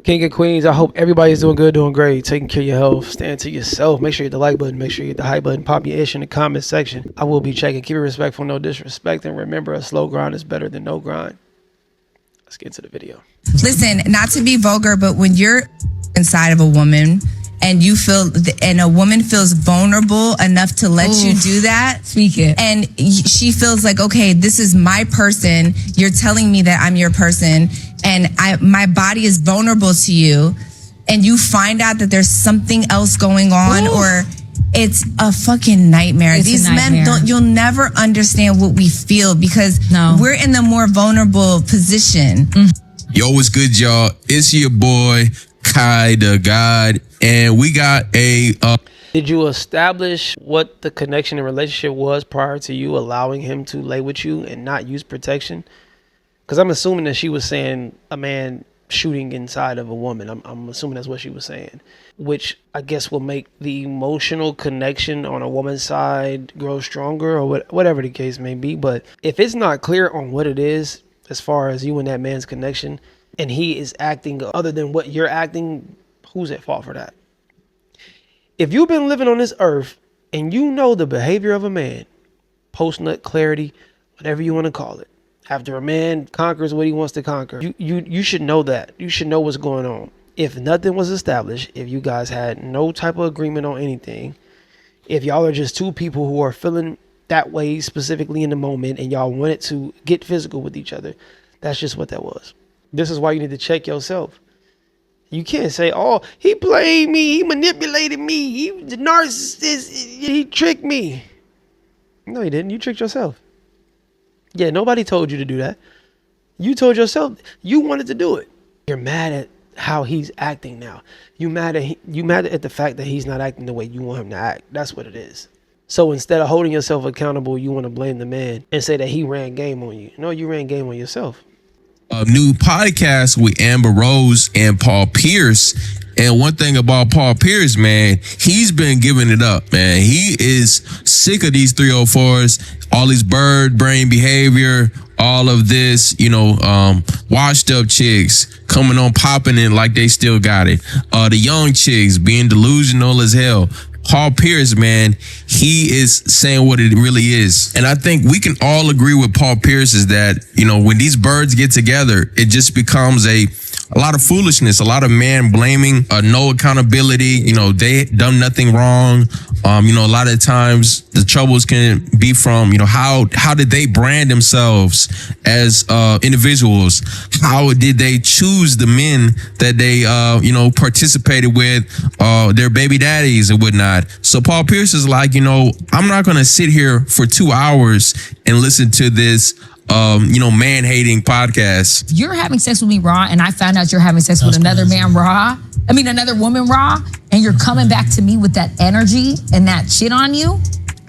King and Queens, I hope everybody's doing good, doing great, taking care of your health, stand to yourself. Make sure you hit the like button, make sure you hit the hype button, pop your ish in the comment section. I will be checking. Keep it respectful, no disrespect, and remember, a slow grind is better than no grind. Let's get into the video. Listen, not to be vulgar, but when you're inside of a woman and you feel, and a woman feels vulnerable enough to let you do that, Speak it. and she feels like, okay, this is my person. You're telling me that I'm your person, and my body is vulnerable to you, and you find out that there's something else going on, or it's a fucking nightmare. It's These a nightmare. men you'll never understand what we feel because we're in the more vulnerable position. Yo, what's good, y'all? It's your boy, Kai the God, and we got a... Did you establish what the connection and relationship was prior to you allowing him to lay with you and not use protection? Because I'm assuming that she was saying a man shooting inside of a woman. I'm assuming that's what she was saying, which I guess will make the emotional connection on a woman's side grow stronger, or whatever the case may be. But if it's not clear on what it is as far as you and that man's connection, and he is acting other than what you're acting, who's at fault for that? If you've been living on this earth and you know the behavior of a man, post-nut clarity, whatever you want to call it, after a man conquers what he wants to conquer, you should know that. You should know what's going on. If nothing was established, if you guys had no type of agreement on anything, if y'all are just two people who are feeling that way specifically in the moment and y'all wanted to get physical with each other, that's just what that was. This is why you need to check yourself. You can't say, oh, he played me, he manipulated me, he was a narcissist, he tricked me. No, he didn't. You tricked yourself. Yeah, nobody told you to do that. You told yourself you wanted to do it. You're mad at how he's acting now. You mad at the fact that he's not acting the way you want him to act. That's what it is. So instead of holding yourself accountable, you want to blame the man and say that he ran game on you. No, you ran game on yourself. A new podcast with Amber Rose and Paul Pierce. And one thing about Paul Pierce, man, he's been giving it up, man. He is sick of these 304s, all these bird brain behavior, all of this, washed up chicks coming on popping it like they still got it. The young chicks being delusional as hell. Paul Pierce, man, he is saying what it really is. And I think we can all agree with Paul Pierce is that, when these birds get together, it just becomes a lot of foolishness, a lot of man blaming, no accountability. They done nothing wrong. A lot of times the troubles can be from, how did they brand themselves as individuals? How did they choose the men that they, participated with, their baby daddies and whatnot? So Paul Pierce is like, I'm not going to sit here for 2 hours and listen to this man-hating podcast. You're having sex with me raw, and I found out you're having sex with another man raw. Another woman raw, and you're coming back to me with that energy and that shit on you.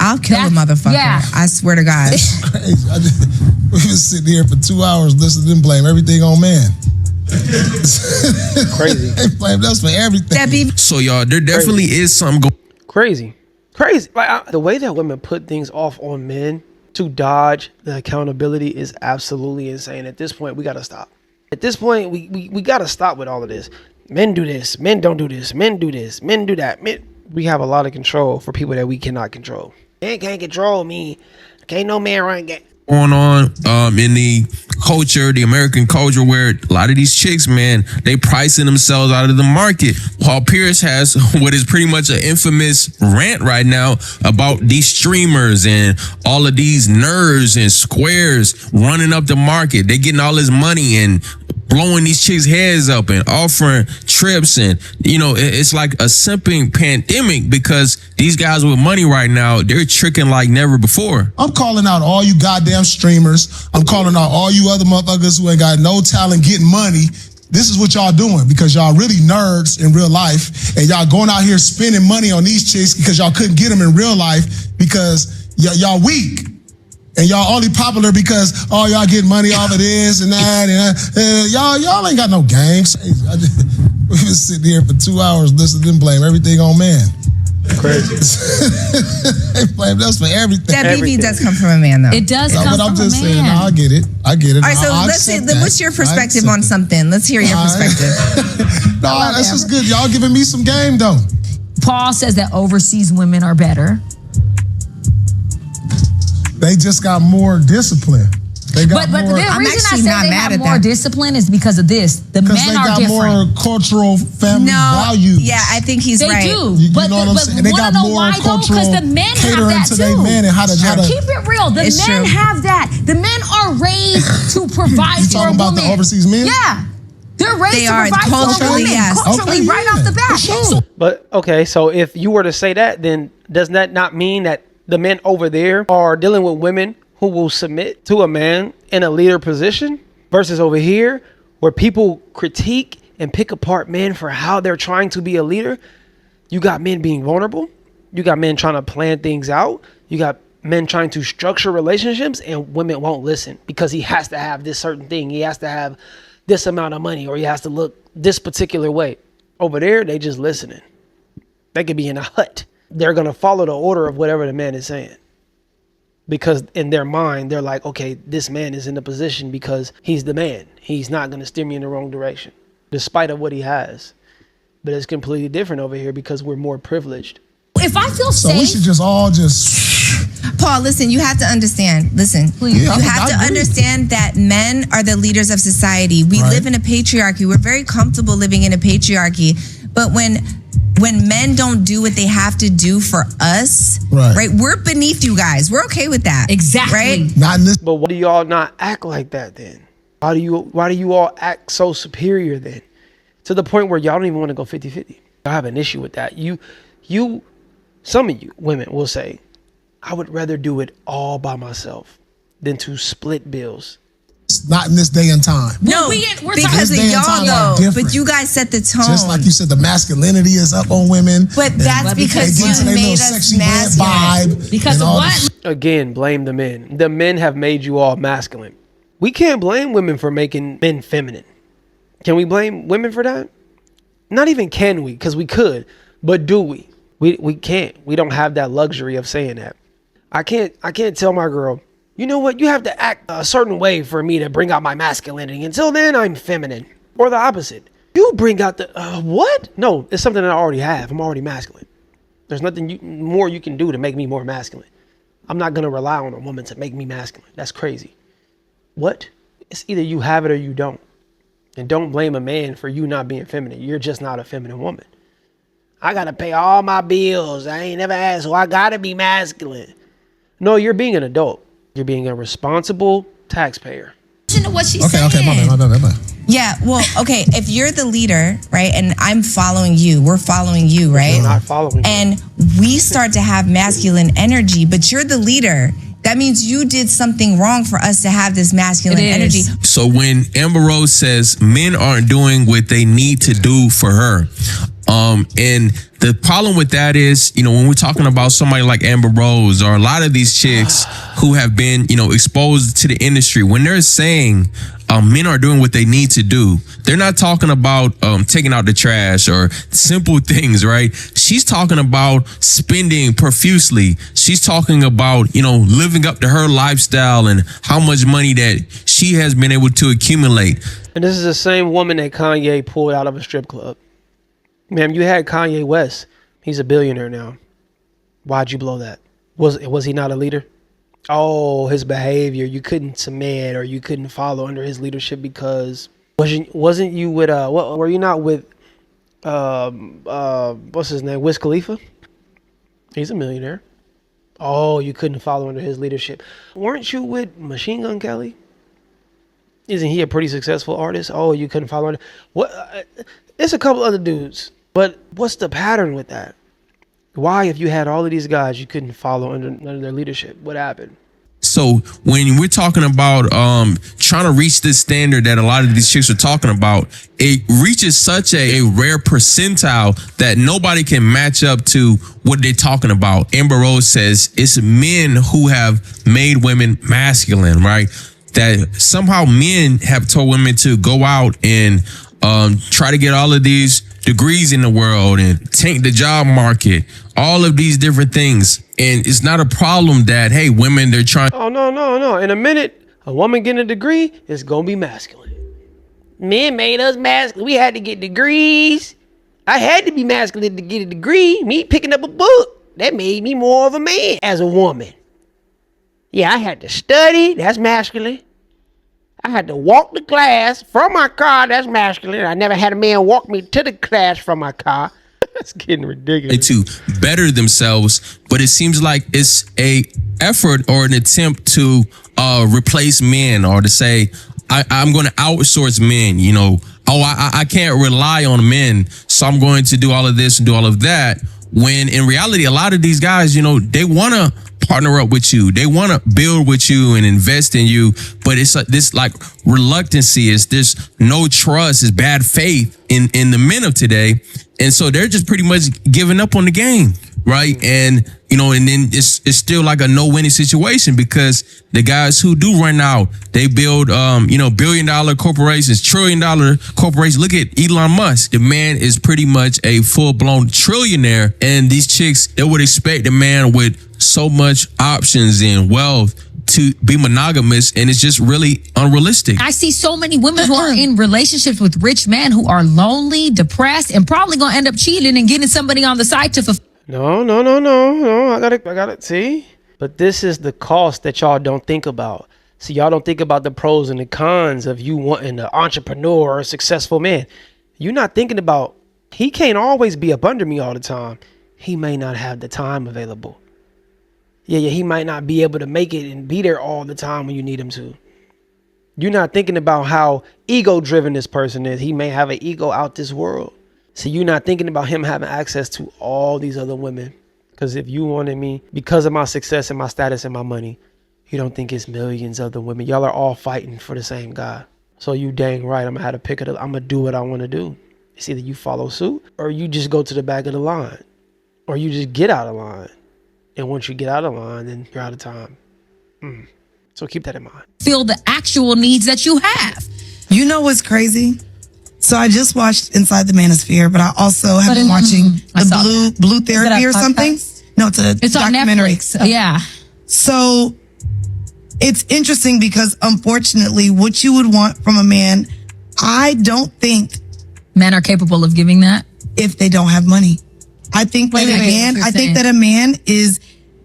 I'll kill a motherfucker. Yeah. I swear to God. Crazy. We've been sitting here for 2 hours listening and blame everything on man. Crazy. They blamed us for everything. So y'all, there definitely is something going. Crazy. Like the way that women put things off on men to dodge the accountability is absolutely insane. At this point, we got to stop. At this point, we got to stop with all of this. Men do this. Men don't do this. Men do this. Men do that. We have a lot of control for people that we cannot control. Man can't control me. Can't no man run game. Going on in the culture, the American culture, where a lot of these chicks, man, they pricing themselves out of the market. Paul Pierce has what is pretty much an infamous rant right now about these streamers and all of these nerds and squares running up the market. They getting all this money and blowing these chicks' heads up and offering trips, and it's like a simping pandemic because these guys with money right now, they're tricking like never before. I'm calling out all you goddamn streamers. I'm calling out all you other motherfuckers who ain't got no talent getting money. This is what y'all doing because y'all really nerds in real life, and y'all going out here spending money on these chicks because y'all couldn't get them in real life because y'all weak. And y'all only popular because, y'all get money off of this and that. And y'all ain't got no games. We've been sitting here for 2 hours listening and blame everything on man. crazy. They blamed us for everything. That BB Everything. does come from a man, though. It does No, come but I'm from just a saying, man. no, I get it. All right, so I let's see. accept that. What's your I perspective accept on it. something? Let's hear your All right. perspective. No, that's just good. Y'all giving me some game, though. Paul says that overseas women are better. They just got more discipline. They got But the more... reason I actually say not they mad have at more that. discipline is because of this. The Because men they are got different. more cultural family No, values. yeah, I think he's They right. do. You but know what I'm saying? They got know more why though? Because cultural the men have catering that to too. their men and how to Keep it real. The It's men true. have that. The men are raised to provide You for a talking about woman. the overseas men? Yeah. They're raised They to are, provide for a culturally, woman. yes. Culturally, Okay, right yeah, off the bat. for sure. So But okay, so if you were to say that, then does that not mean that the men over there are dealing with women who will submit to a man in a leader position versus over here where people critique and pick apart men for how they're trying to be a leader? You got men being vulnerable. You got men trying to plan things out. You got men trying to structure relationships, and women won't listen because he has to have this certain thing. He has to have this amount of money, or he has to look this particular way. Over there, they just listening. They could be in a hut. They're going to follow the order of whatever the man is saying. Because in their mind, they're like, okay, this man is in the position because he's the man. He's not going to steer me in the wrong direction, despite of what he has. But it's completely different over here because we're more privileged. if I feel So we safe, should just all just... Paul, listen, you have to understand. Listen, Please. Yeah, you I have to agree. understand that men are the leaders of society. We Right. live in a patriarchy. We're very comfortable living in a patriarchy. But when men don't do what they have to do for us, Right. we're beneath you guys. We're okay with that. Exactly. Right? Not in this... But why do y'all not act like that then? Why do you all act so superior then? To the point where y'all don't even want to go 50-50. I have an issue with that. Some of you women will say, I would rather do it all by myself than to split bills. Not in this day and time. No, we're because of This day and y'all time are though. different. But you guys set the tone. Just like you said, the masculinity is up on women. But And that's they because get into you their little made us sexy red masculine. vibe. Because and of all what? this- Again, blame the men. The men have made you all masculine. We can't blame women for making men feminine. Can we blame women for that? Not even can we, because we could, but do we? We can't. We don't have that luxury of saying that. I can't tell my girl, you know what, you have to act a certain way for me to bring out my masculinity. Until then, I'm feminine. Or the opposite. You bring out the, what? No, it's something that I already have. I'm already masculine. There's nothing more you can do to make me more masculine. I'm not going to rely on a woman to make me masculine. That's crazy. What? It's either you have it or you don't. And don't blame a man for you not being feminine. You're just not a feminine woman. I got to pay all my bills. I ain't never asked, so I got to be masculine. No, you're being an adult. You're being a responsible taxpayer. listen to what she's Okay, saying. my bad. Yeah, well, okay, if you're the leader, right, and I'm following you, we're following you, right? You're not following me. And we start to have masculine energy, but you're the leader. That means you did something wrong for us to have this masculine It energy. is. So when Amber Rose says men aren't doing what they need to do for her, and the problem with that is, when we're talking about somebody like Amber Rose or a lot of these chicks who have been, exposed to the industry, when they're saying men are doing what they need to do, they're not talking about taking out the trash or simple things, right? She's talking about spending profusely. She's talking about, living up to her lifestyle and how much money that she has been able to accumulate. And this is the same woman that Kanye pulled out of a strip club. Ma'am, you had Kanye West. He's a billionaire now. Why'd you blow that? Was he not a leader? Oh, his behavior. You couldn't submit or you couldn't follow under his leadership because wasn't you with were you not with what's his name? Wiz Khalifa? He's a millionaire. Oh, you couldn't follow under his leadership. Weren't you with Machine Gun Kelly? Isn't he a pretty successful artist? Oh, you couldn't follow under what? It's a couple other dudes, but what's the pattern with that? Why, if you had all of these guys, you couldn't follow under their leadership? What happened? So when we're talking about trying to reach this standard that a lot of these chicks are talking about, it reaches such a rare percentile that nobody can match up to what they're talking about. Amber Rose says it's men who have made women masculine, right? That somehow men have told women to go out and try to get all of these degrees in the world and tank the job market, all of these different things. And it's not a problem that, hey, women, they're trying. Oh, no. In a minute, a woman getting a degree is going to be masculine. Men made us masculine. We had to get degrees. I had to be masculine to get a degree. Me picking up a book, that made me more of a man as a woman. Yeah, I had to study. That's masculine. I had to walk to class from my car. That's masculine. I never had a man walk me to the class from my car. That's getting ridiculous. To better themselves, but it seems like it's a effort or an attempt to replace men, or to say, I'm going to outsource men. You know, I can't rely on men, so I'm going to do all of this and do all of that. When in reality, a lot of these guys, you know, they want to partner up with you. They want to build with you and invest in you. But it's this like reluctancy. It's this no trust. It's bad faith in the men of today. And so they're just pretty much giving up on the game. Right. And, you know, and then it's still like a no winning situation, because the guys who do run out, they build, billion-dollar corporations, trillion-dollar corporations. Look at Elon Musk. The man is pretty much a full-blown trillionaire. And these chicks, they would expect a man with so much options and wealth to be monogamous, and it's just really unrealistic. I see so many women who are in relationships with rich men who are lonely, depressed, and probably gonna end up cheating and getting somebody on the side to fulfill. No. I got it. See? But this is the cost that y'all don't think about. See, y'all don't think about the pros and the cons of you wanting an entrepreneur or a successful man. You're not thinking about, he can't always be up under me all the time. He may not have the time available. Yeah, he might not be able to make it and be there all the time when you need him to. You're not thinking about how ego-driven this person is. He may have an ego out this world. So you're not thinking about him having access to all these other women. Because if you wanted me, because of my success and my status and my money, you don't think it's millions of the women. Y'all are all fighting for the same guy. So you dang right, I'm going to have to pick it up. I'm going to do what I want to do. It's either you follow suit, or you just go to the back of the line, or you just get out of line. And once you get out of line, then you're out of time. So keep that in mind. Feel the actual needs that you have. You know what's crazy? So I just watched Inside the Manosphere, but I also have been watching the Blue Therapy or something. No, it's on documentary. Netflix. Yeah. So it's interesting because unfortunately, what you would want from a man, I don't think men are capable of giving that if they don't have money. I think that a man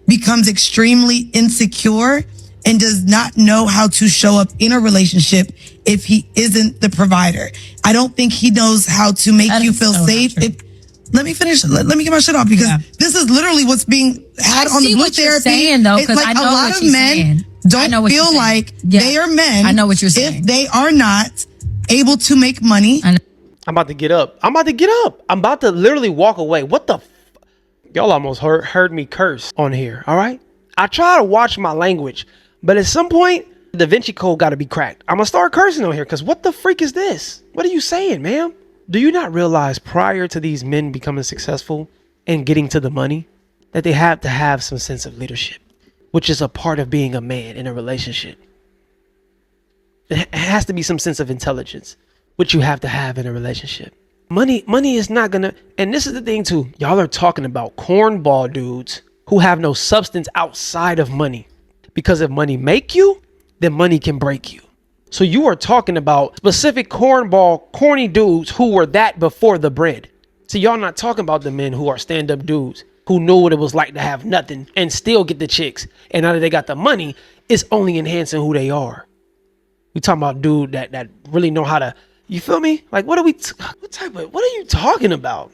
becomes extremely insecure and does not know how to show up in a relationship if he isn't the provider. I don't think he knows how to make you feel safe. Let me finish. Let me get my shit off, because this is literally what's being had on the Blue Therapy. Saying, though, it's like a lot of men don't feel like they are men. I know what you're saying. If they are not able to make money. I'm about to get up. I'm about to literally walk away. What the y'all almost heard me curse on here. All right. I try to watch my language, but at some point, the Da Vinci Code got to be cracked. I'm going to start cursing on here, because what the freak is this? What are you saying, ma'am? Do you not realize prior to these men becoming successful and getting to the money, that they have to have some sense of leadership, which is a part of being a man in a relationship? It has to be some sense of intelligence, which you have to have in a relationship. Money is not going to, and this is the thing too, y'all are talking about cornball dudes who have no substance outside of money. Because if money make you, then money can break you. So you are talking about specific cornball, corny dudes who were that before the bread. So y'all not talking about the men who are stand-up dudes who knew what it was like to have nothing and still get the chicks. And now that they got the money, it's only enhancing who they are. We talking about dude that really know how to, you feel me? Like, what are you talking about?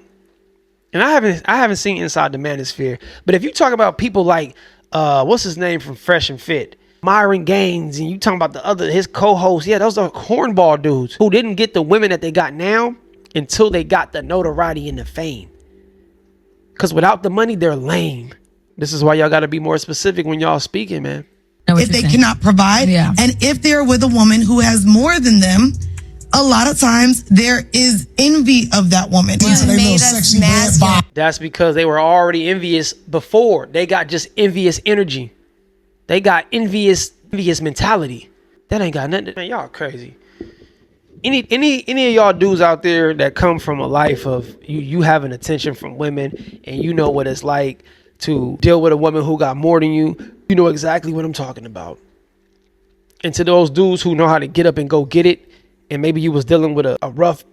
And I haven't seen Inside the Manosphere, but if you talk about people like, what's his name from Fresh and Fit, Myron Gaines, and you talking about his co-hosts, those are cornball dudes who didn't get the women that they got now until they got the notoriety and the fame. Because without the money, they're lame. This is why y'all got to be more specific when y'all speaking, man. If they cannot provide, and if they're with a woman who has more than them, a lot of times there is envy of that woman. That's because they were already envious before. They got just envious energy. They got envious mentality. That ain't got nothing. Man, y'all crazy. any of y'all dudes out there that come from a life of you having attention from women, and you know what it's like to deal with a woman who got more than you know exactly what I'm talking about. And to those dudes who know how to get up and go get it, and maybe you was dealing with a rough,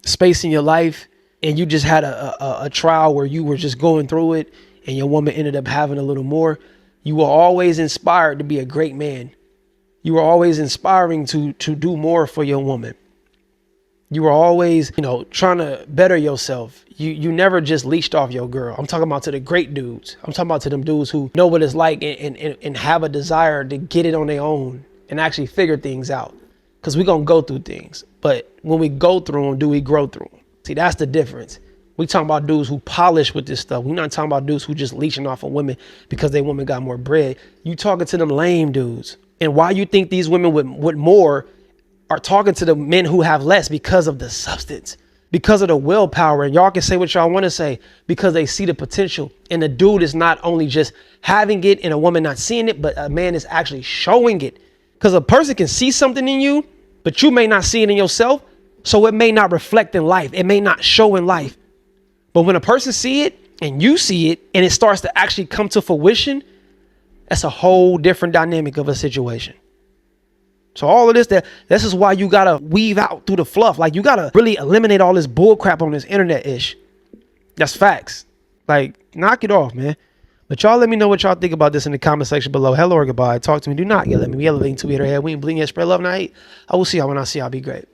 space in your life, and you just had a trial where you were just going through it, and your woman ended up having a little more. You were always inspired to be a great man. You were always inspiring to do more for your woman. You were always, trying to better yourself. You never just leached off your girl. I'm talking about to the great dudes. I'm talking about to them dudes who know what it's like and have a desire to get it on their own and actually figure things out. Because we're going to go through things. But when we go through them, do we grow through them? See, that's the difference. We talking about dudes who polish with this stuff. We're not talking about dudes who just leeching off of women because they women got more bread. You talking to them lame dudes. And why you think these women with more are talking to the men who have less? Because of the substance, because of the willpower. And y'all can say what y'all want to say, because they see the potential. And the dude is not only just having it and a woman not seeing it, but a man is actually showing it. Because a person can see something in you, but you may not see it in yourself. So it may not reflect in life. It may not show in life. But when a person see it and you see it and it starts to actually come to fruition, that's a whole different dynamic of a situation. So all of this is why you gotta weave out through the fluff. Like, you gotta really eliminate all this bull crap on this internet ish. That's facts. Like, knock it off, man. But y'all let me know what y'all think about this in the comment section below. Hello or goodbye. Talk to me. Do not yell at me. We elevating to either head. We ain't bleeding yet. Spread love and hate. I will see y'all when I see y'all. Be great.